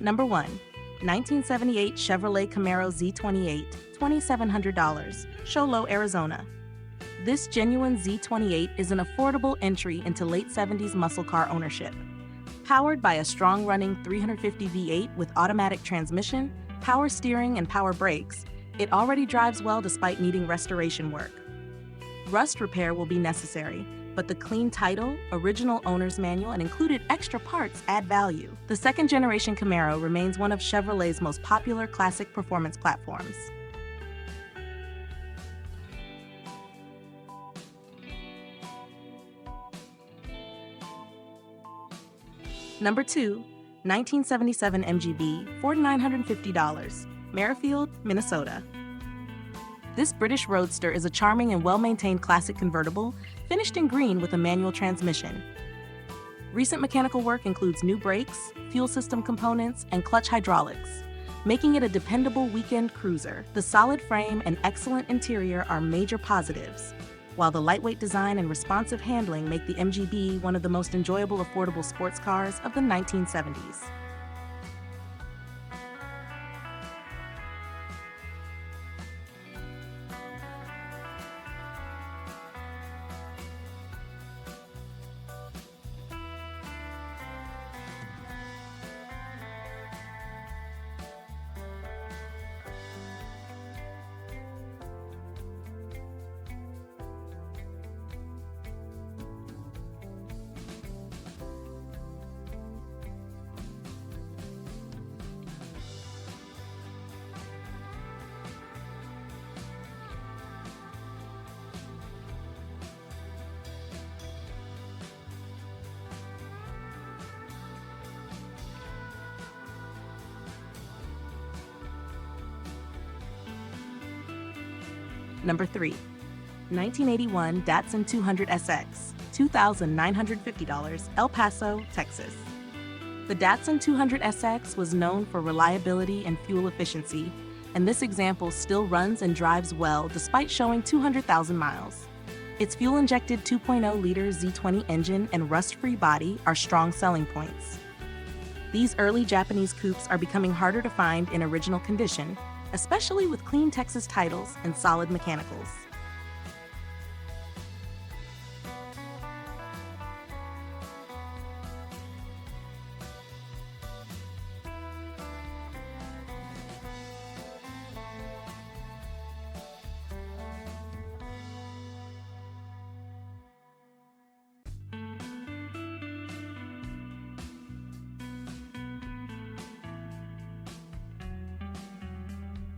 Number 1. 1978 Chevrolet Camaro Z28, $2,700, Show Low, Arizona. This genuine Z28 is an affordable entry into late 70s muscle car ownership. Powered by a strong-running 350 V8 with automatic transmission, power steering, and power brakes, it already drives well despite needing restoration work. Rust repair will be necessary, but the clean title, original owner's manual, and included extra parts add value. The second-generation Camaro remains one of Chevrolet's most popular classic performance platforms. Number 2. 1977 MGB, $4,950, Merrifield, Minnesota. This British roadster is a charming and well-maintained classic convertible, finished in green with a manual transmission. Recent mechanical work includes new brakes, fuel system components, and clutch hydraulics, making it a dependable weekend cruiser. The solid frame and excellent interior are major positives, while the lightweight design and responsive handling make the MGB one of the most enjoyable affordable sports cars of the 1970s. Number 3. 1981 Datsun 200SX, $2,950, El Paso, Texas. The Datsun 200SX was known for reliability and fuel efficiency, and this example still runs and drives well despite showing 200,000 miles. Its fuel-injected 2.0-liter Z20 engine and rust-free body are strong selling points. These early Japanese coupes are becoming harder to find in original condition, especially with clean Texas titles and solid mechanicals.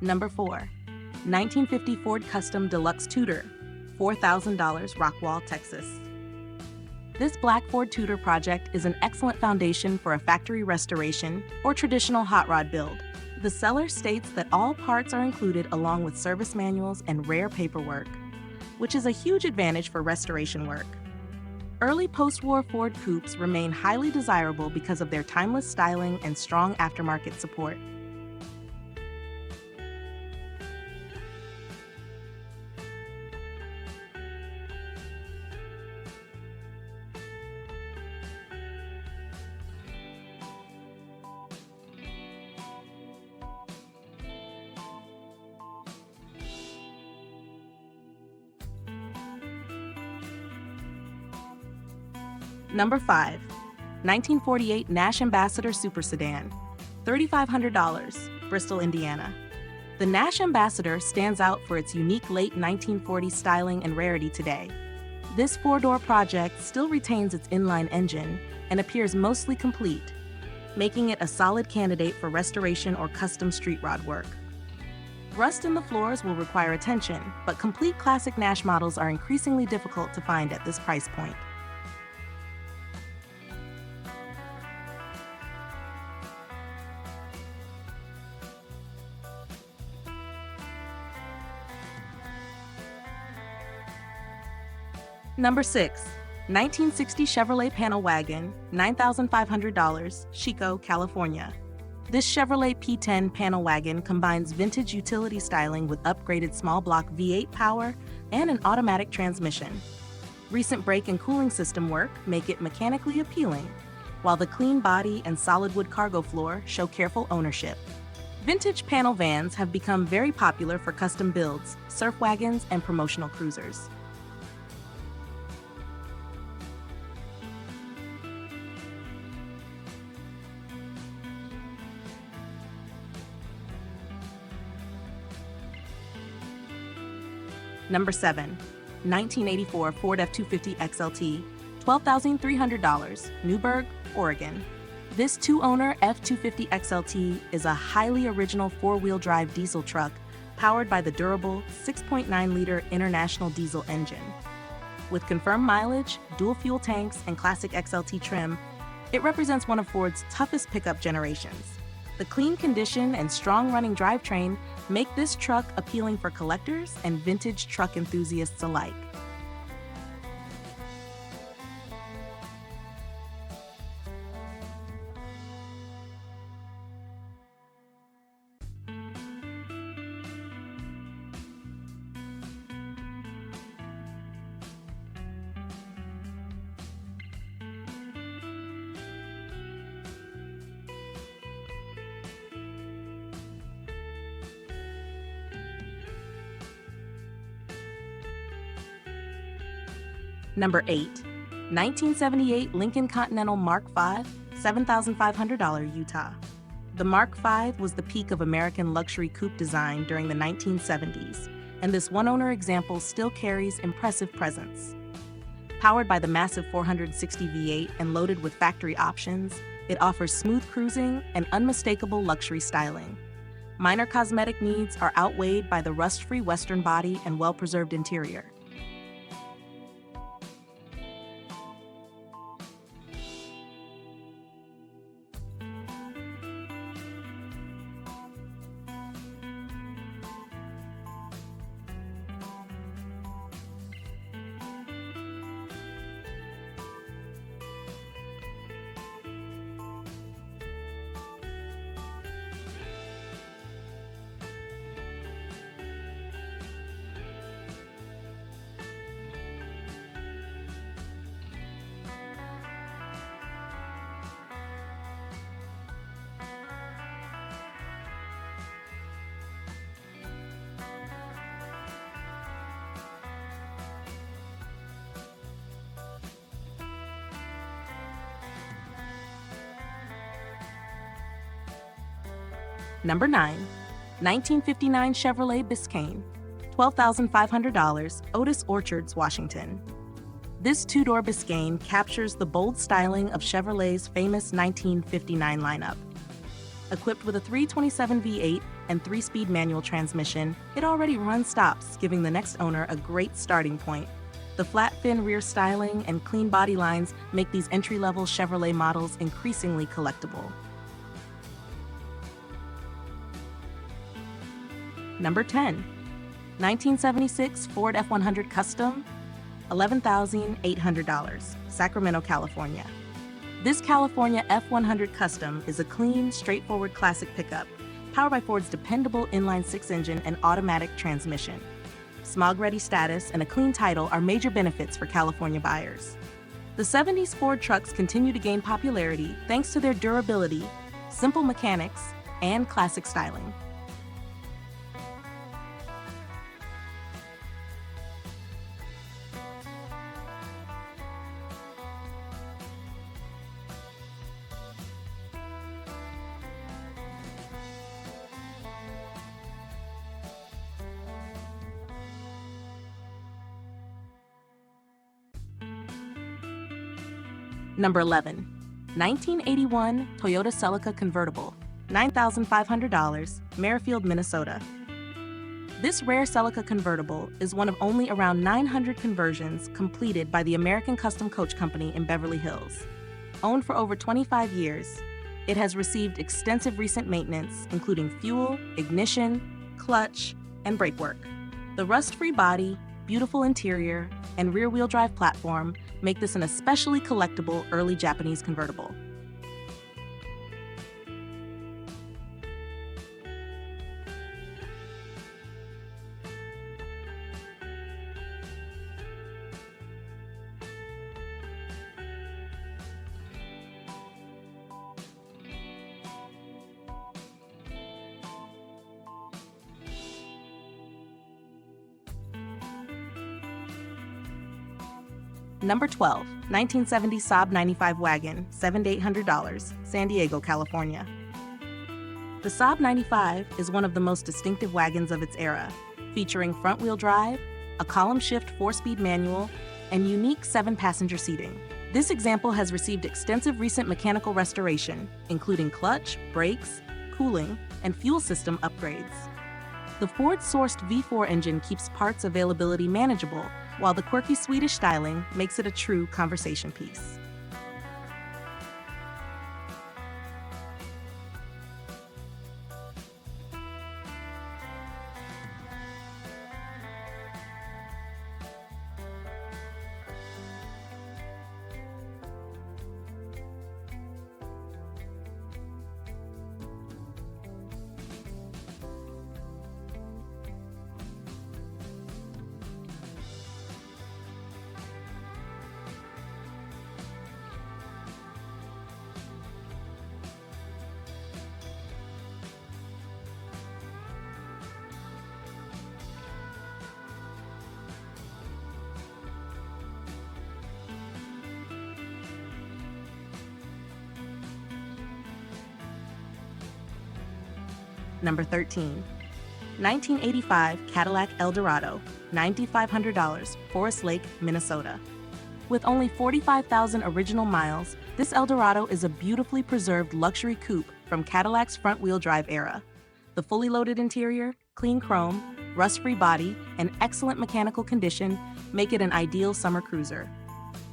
Number 4. 1950 Ford Custom Deluxe Tudor, $4,000, Rockwall, Texas. This black Ford Tudor project is an excellent foundation for a factory restoration or traditional hot rod build. The seller states that all parts are included along with service manuals and rare paperwork, which is a huge advantage for restoration work. Early post-war Ford coupes remain highly desirable because of their timeless styling and strong aftermarket support. Number 5. 1948 Nash Ambassador Super Sedan, $3,500, Bristol, Indiana. The Nash Ambassador stands out for its unique late 1940s styling and rarity today. This four-door project still retains its inline engine and appears mostly complete, making it a solid candidate for restoration or custom street rod work. Rust in the floors will require attention, but complete classic Nash models are increasingly difficult to find at this price point. Number 6. 1960 Chevrolet Panel Wagon, $9,500, Chico, California. This Chevrolet P10 panel wagon combines vintage utility styling with upgraded small block V8 power and an automatic transmission. Recent brake and cooling system work make it mechanically appealing, while the clean body and solid wood cargo floor show careful ownership. Vintage panel vans have become very popular for custom builds, surf wagons, and promotional cruisers. Number 7. 1984 Ford F250 XLT, $12,300, Newberg, Oregon. This two-owner F250 XLT is a highly original four-wheel drive diesel truck powered by the durable 6.9-liter International diesel engine. With confirmed mileage, dual fuel tanks, and classic XLT trim, it represents one of Ford's toughest pickup generations. The clean condition and strong running drivetrain make this truck appealing for collectors and vintage truck enthusiasts alike. Number 8. 1978 Lincoln Continental Mark V, $7,500, Utah. The Mark V was the peak of American luxury coupe design during the 1970s, and this one-owner example still carries impressive presence. Powered by the massive 460 V8 and loaded with factory options, it offers smooth cruising and unmistakable luxury styling. Minor cosmetic needs are outweighed by the rust-free Western body and well-preserved interior. Number 9. 1959 Chevrolet Biscayne, $12,500, Otis Orchards, Washington. This two-door Biscayne captures the bold styling of Chevrolet's famous 1959 lineup. Equipped with a 327 V8 and 3-speed manual transmission, it already runs stops, giving the next owner a great starting point. The flat fin rear styling and clean body lines make these entry-level Chevrolet models increasingly collectible. Number 10. 1976 Ford F100 Custom, $11,800, Sacramento, California. This California F100 Custom is a clean, straightforward classic pickup, powered by Ford's dependable inline-6 engine and automatic transmission. SMOG-ready status and a clean title are major benefits for California buyers. The 70s Ford trucks continue to gain popularity thanks to their durability, simple mechanics, and classic styling. Number 11. 1981 Toyota Celica Convertible, $9,500, Merrifield, Minnesota. This rare Celica convertible is one of only around 900 conversions completed by the American Custom Coach Company in Beverly Hills. Owned for over 25 years, it has received extensive recent maintenance, including fuel, ignition, clutch, and brake work. The rust-free body, beautiful interior, and rear-wheel drive platform make this an especially collectible early Japanese convertible. Number 12, 1970 Saab 95 wagon, $700 to $800, San Diego, California. The Saab 95 is one of the most distinctive wagons of its era, featuring front-wheel drive, a column-shift 4-speed manual, and unique 7-passenger seating. This example has received extensive recent mechanical restoration, including clutch, brakes, cooling, and fuel system upgrades. The Ford-sourced V4 engine keeps parts availability manageable, while the quirky Swedish styling makes it a true conversation piece. Number 13, 1985 Cadillac Eldorado, $9,500, Forest Lake, Minnesota. With only 45,000 original miles, this Eldorado is a beautifully preserved luxury coupe from Cadillac's front-wheel drive era. The fully loaded interior, clean chrome, rust-free body, and excellent mechanical condition make it an ideal summer cruiser.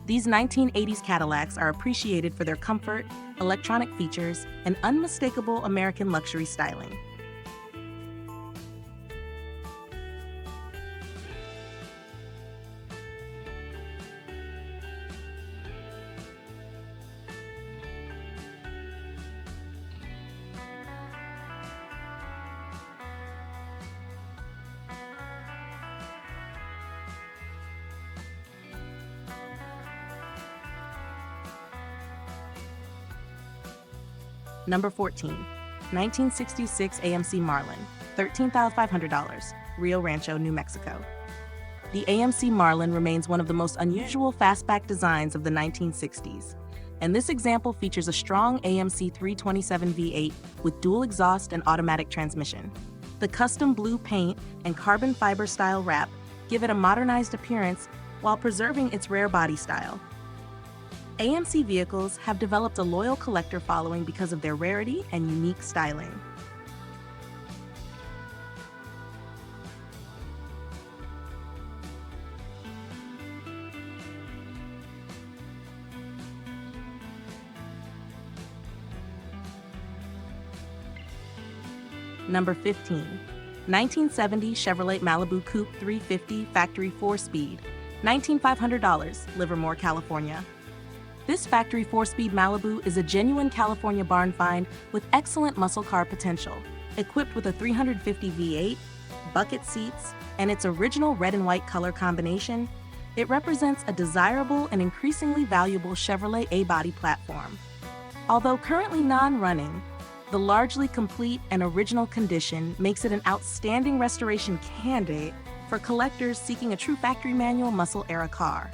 These 1980s Cadillacs are appreciated for their comfort, electronic features, and unmistakable American luxury styling. Number 14, 1966 AMC Marlin, $13,500, Rio Rancho, New Mexico. The AMC Marlin remains one of the most unusual fastback designs of the 1960s, and this example features a strong AMC 327 V8 with dual exhaust and automatic transmission. The custom blue paint and carbon fiber style wrap give it a modernized appearance while preserving its rare body style. AMC vehicles have developed a loyal collector following because of their rarity and unique styling. Number 15, 1970 Chevrolet Malibu Coupe 350 Factory 4-Speed, $19,500, Livermore, California. This factory 4-speed Malibu is a genuine California barn find with excellent muscle car potential. Equipped with a 350 V8, bucket seats, and its original red and white color combination, it represents a desirable and increasingly valuable Chevrolet A-body platform. Although currently non-running, the largely complete and original condition makes it an outstanding restoration candidate for collectors seeking a true factory manual muscle-era car.